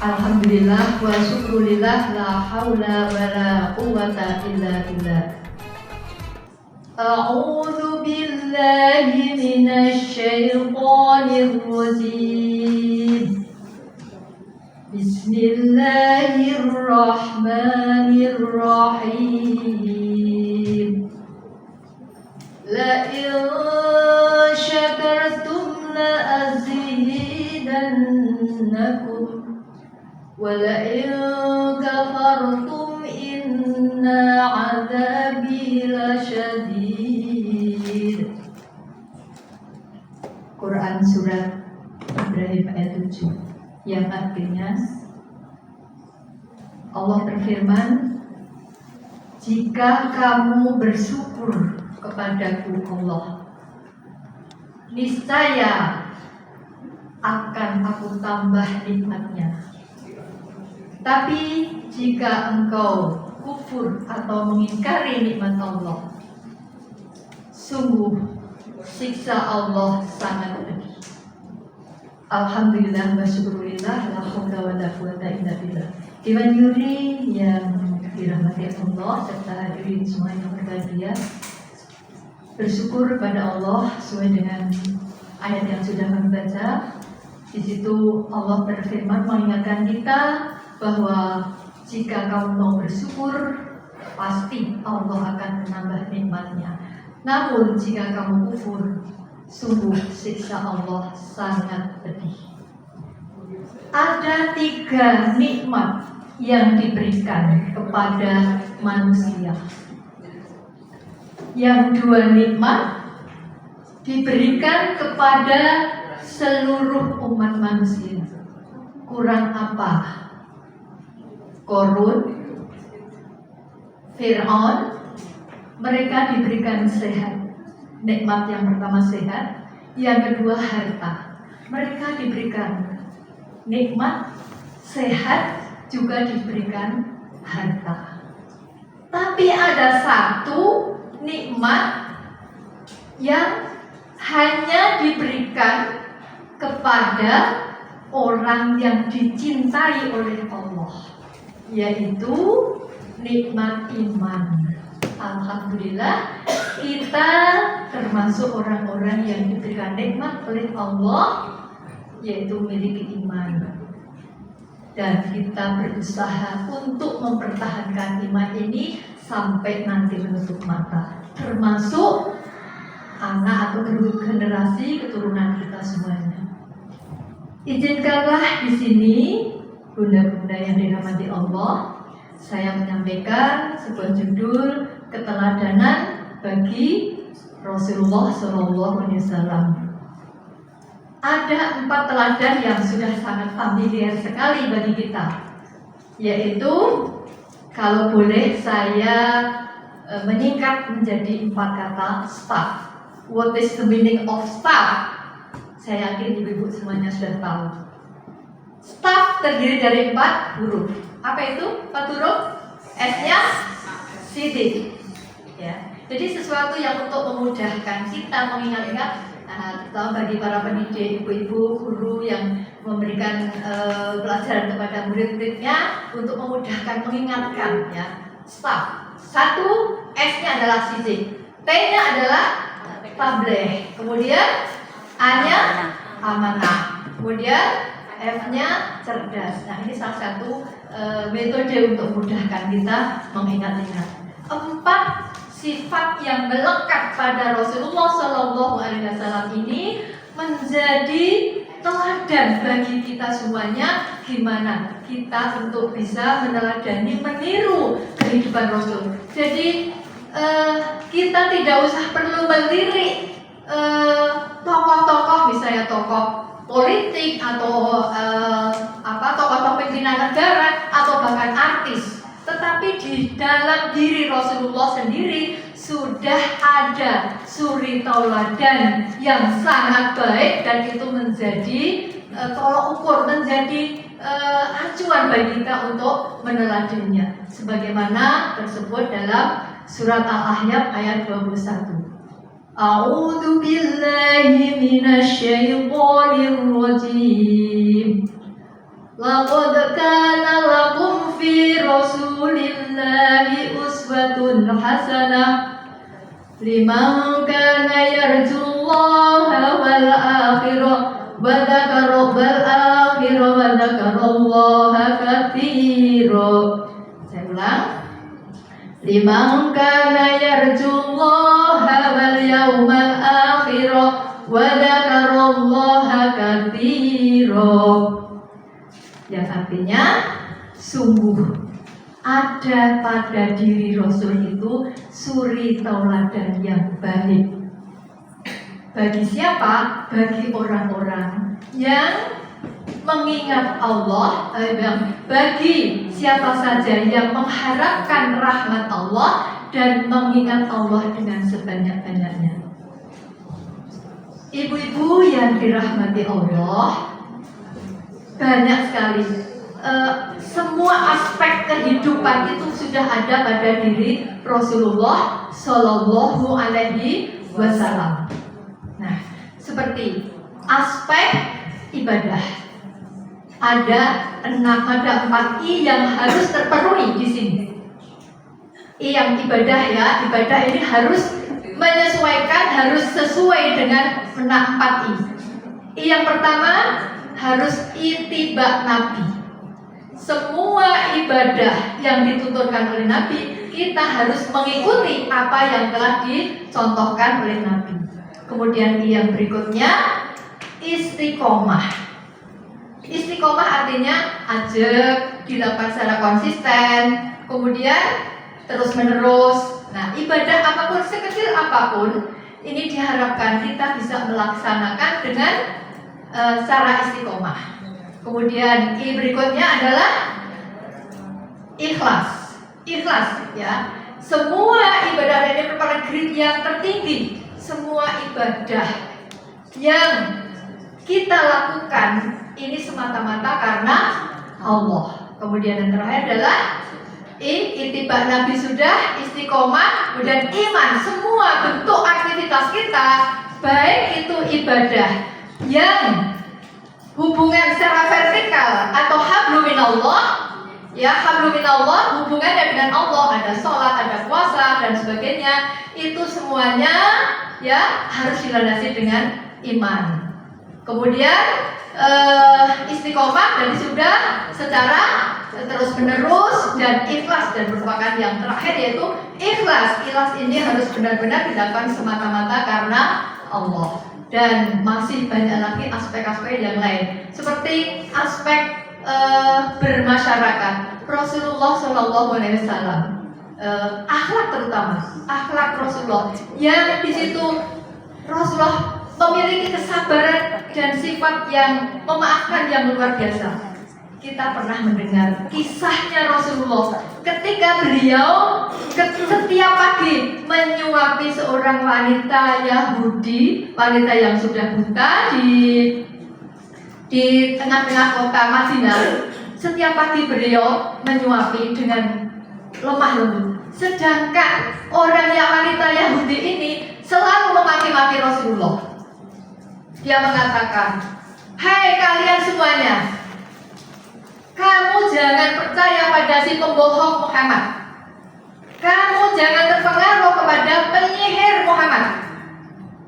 Alhamdulillah wa syukurillah la haula wa la quwwata illa billah. A'udzu billahi minasy syaithanir rajim. Bismillahirrahmanirrahim. La in syakartum la azidannakum وَلَئِن كَفَرْتُمْ إِنَّ عَذَابِي لَشَدِيدٌ. Quran Surat Ibrahim ayat 7, yang artinya Allah berfirman, jika kamu bersyukur kepadaku Allah, niscaya akan aku tambah nikmatnya. Tapi jika engkau kufur atau mengingkari nikmat Allah, sungguh siksa Allah sangat pedih. Alhamdulillah wa syukurillah la haula wa la quwwata illa billah. Dewan Yuri yang dirahmati Allah serta hadirin semua yang berbahagia, bersyukur kepada Allah sesuai dengan ayat yang sudah kami baca. Di situ Allah berfirman mengingatkan kita bahwa jika kamu mau bersyukur, pasti Allah akan menambah nikmatnya. Namun jika kamu kufur, sungguh siksa Allah sangat pedih. Ada 3 nikmat yang diberikan kepada manusia. Yang 2 nikmat diberikan kepada seluruh umat manusia. Kurang apa? Korun, Fir'aun, mereka diberikan sehat. Nikmat yang pertama sehat, yang kedua harta. Mereka diberikan nikmat sehat, juga diberikan harta. Tapi ada satu nikmat yang hanya diberikan kepada orang yang dicintai oleh Allah, yaitu nikmat iman. Alhamdulillah, kita termasuk orang-orang yang diberikan nikmat oleh Allah, yaitu memiliki iman. Dan kita berusaha untuk mempertahankan iman ini sampai nanti menutup mata, termasuk anak atau generasi keturunan kita semuanya. Izinkanlah di sini, bunda-bunda yang dirahmati Allah, saya menyampaikan sebuah judul keteladanan bagi Rasulullah SAW. Ada 4 teladan yang sudah sangat familiar sekali bagi kita, yaitu kalau boleh saya menyingkat menjadi 4 kata staff. What is the meaning of staff? Saya yakin ibu-ibu semuanya sudah tahu. Staff terdiri dari 4 huruf. Apa itu 4 huruf? S-nya sidik. Ya. Jadi sesuatu yang untuk memudahkan kita mengingat-ingat. Terutama bagi para pendidik, ibu-ibu, guru yang memberikan pelajaran kepada murid-muridnya untuk memudahkan mengingatkan. Ya. Staff. 1, S-nya adalah sidik. T-nya adalah tabligh. Kemudian A-nya amanah. Kemudian F-nya cerdas. Nah, ini salah satu metode untuk memudahkan kita mengingat-ingat. 4 sifat yang melekat pada Rasulullah SAW ini menjadi teladan bagi kita semuanya. Gimana kita untuk bisa meneladani, meniru kehidupan Rasul. Jadi kita tidak usah perlu melirik tokoh-tokoh, misalnya tokoh politik atau tokoh-tokoh pimpinan negara atau bahkan artis. Tetapi di dalam diri Rasulullah sendiri sudah ada suri tauladan yang sangat baik, dan itu menjadi tolok ukur, menjadi acuan bagi kita untuk meneladaninya, sebagaimana tersebut dalam surat Al-Ahzab ayat 21. A'udzu billahi minasy syaithanir rajim. laqad kana lakum fi rasulillahi uswatun hasanah liman kana yarjullaha wal akhirah wa dzakarallaha katsira. Saya ulang. Liman kana yarjullaha wal yawmal akhirah wa dzakarallaha katsira. Yang artinya sungguh ada pada diri Rasul itu suri tauladan yang baik. Bagi siapa? Bagi orang-orang yang mengingat Allah, bagi siapa saja yang mengharapkan rahmat Allah dan mengingat Allah dengan sebanyak-banyaknya. Ibu-ibu yang dirahmati Allah, banyak sekali semua aspek kehidupan itu sudah ada pada diri Rasulullah Shallallahu Alaihi Wasallam. Nah, seperti aspek ibadah, ada 4 I yang harus terpenuhi di sini. I yang ibadah ya, ibadah ini harus menyesuaikan, harus sesuai dengan 4 I. I yang pertama harus ittiba Nabi. Semua ibadah yang dituntunkan oleh Nabi, kita harus mengikuti apa yang telah dicontohkan oleh Nabi. Kemudian yang berikutnya istiqomah. Istiqomah artinya ajak, dilakukan secara konsisten, kemudian terus menerus. Nah, ibadah apapun, sekecil apapun, ini diharapkan kita bisa melaksanakan dengan secara istiqomah. Kemudian I berikutnya adalah ikhlas. Ikhlas ya. Semua ibadah ini merupakan grade yang tertinggi. Semua ibadah yang kita lakukan ini semata-mata karena Allah. Kemudian yang terakhir adalah ittiba Nabi sudah, istiqomah, kemudian iman. Semua bentuk aktivitas kita, baik itu ibadah yang hubungan secara vertikal atau hablum minallah, ya hablum minallah hubungannya dengan Allah, ada sholat, ada puasa dan sebagainya, itu semuanya ya harus dilandasi dengan iman. Kemudian istiqomah dan sudah secara terus menerus dan ikhlas, dan merupakan yang terakhir yaitu ikhlas. Ikhlas ini harus benar-benar dilakukan semata-mata karena Allah. Dan masih banyak lagi aspek-aspek yang lain, seperti aspek bermasyarakat. Rasulullah Shallallahu Alaihi Wasallam, akhlak terutama, akhlak Rasulullah yang di situ Rasulullah memiliki kesabaran dan sifat yang memaafkan yang luar biasa. Kita pernah mendengar kisahnya Rasulullah ketika beliau setiap pagi menyuapi seorang wanita Yahudi, wanita yang sudah buta di tengah-tengah kota Madinah. Setiap pagi beliau menyuapi dengan lemah lembut. Sedangkan orang yang wanita Yahudi ini selalu memaki-maki Rasulullah. Dia mengatakan, "Hai kalian semuanya, kamu jangan percaya pada si pembohong Muhammad. Kamu jangan terpengaruh kepada penyihir Muhammad.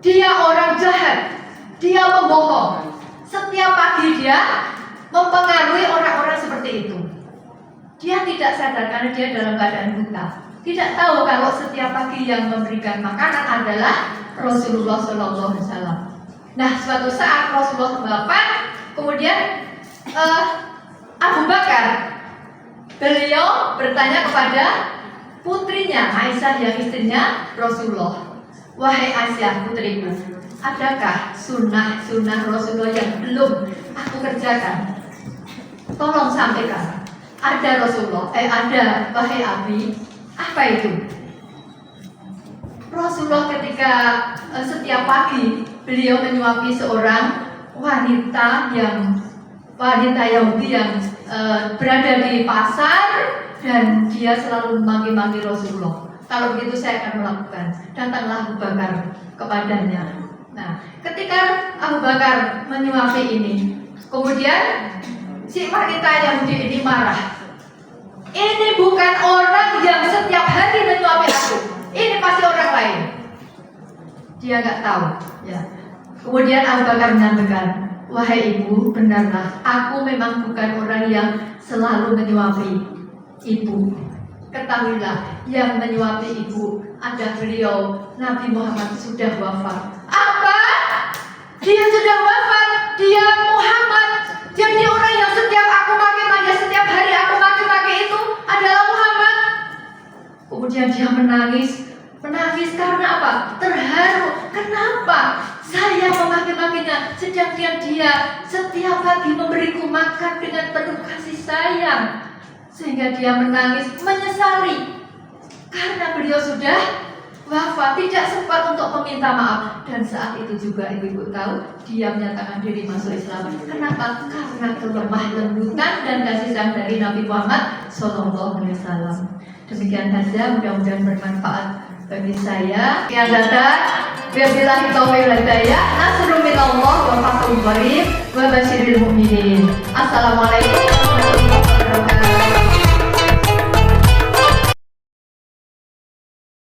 Dia orang jahat, dia pembohong." Setiap pagi dia mempengaruhi orang-orang seperti itu. Dia tidak sadar karena dia dalam keadaan buta. Tidak tahu kalau setiap pagi yang memberikan makanan adalah Rasulullah SAW. Nah, suatu saat Rasulullah wafat, kemudian Abu Bakar, beliau bertanya kepada putrinya Aisyah yang istrinya Rasulullah, "Wahai Aisyah putriku, adakah sunnah Rasulullah yang belum aku kerjakan? Tolong sampaikan." "Ada Rasulullah." "Ada, wahai Abi." "Apa itu?" Rasulullah ketika setiap pagi beliau menyuapi seorang wanita Yahudi yang berada di pasar, dan dia selalu memaki-maki Rasulullah. "Kalau begitu saya akan melakukan." Datanglah Abu Bakar kepadanya. Nah, ketika Abu Bakar menyuapi ini, kemudian Si wanita Yahudi ini marah. Ini bukan orang yang setiap hari menyuapi aku. Ini pasti orang lain. Dia nggak tahu. Ya. Kemudian Abu Bakar menyampaikan, wahai ibu, benarlah aku memang bukan orang yang selalu menyuapi ibu. Ketahuilah, yang menyuapi ibu ada beliau, Nabi Muhammad sudah wafat. Apa? Dia sudah wafat. Dia Muhammad. Jadi orang yang setiap aku maki-maki, setiap hari aku maki-maki itu adalah Muhammad. Kemudian dia menangis. Menangis karena apa? Terharu. Kenapa? Saya memaki-makinya, sedangkan dia setiap pagi memberiku makan dengan penuh kasih sayang. Sehingga dia menangis, menyesali karena beliau sudah wafat, tidak sempat untuk meminta maaf. Dan saat itu juga ibu-ibu tahu, dia menyatakan diri masuk Islam. Kenapa? Karena kelemah lembutan dan kasih sayang dari Nabi Muhammad SAW. Demikian saja, mudah-mudahan bermanfaat bagi saya. Yang datang, wabillahi taufiq wal hidayah. Nasrun minallah wa fathun qarib wa basyiril mu'minin. Assalamualaikum.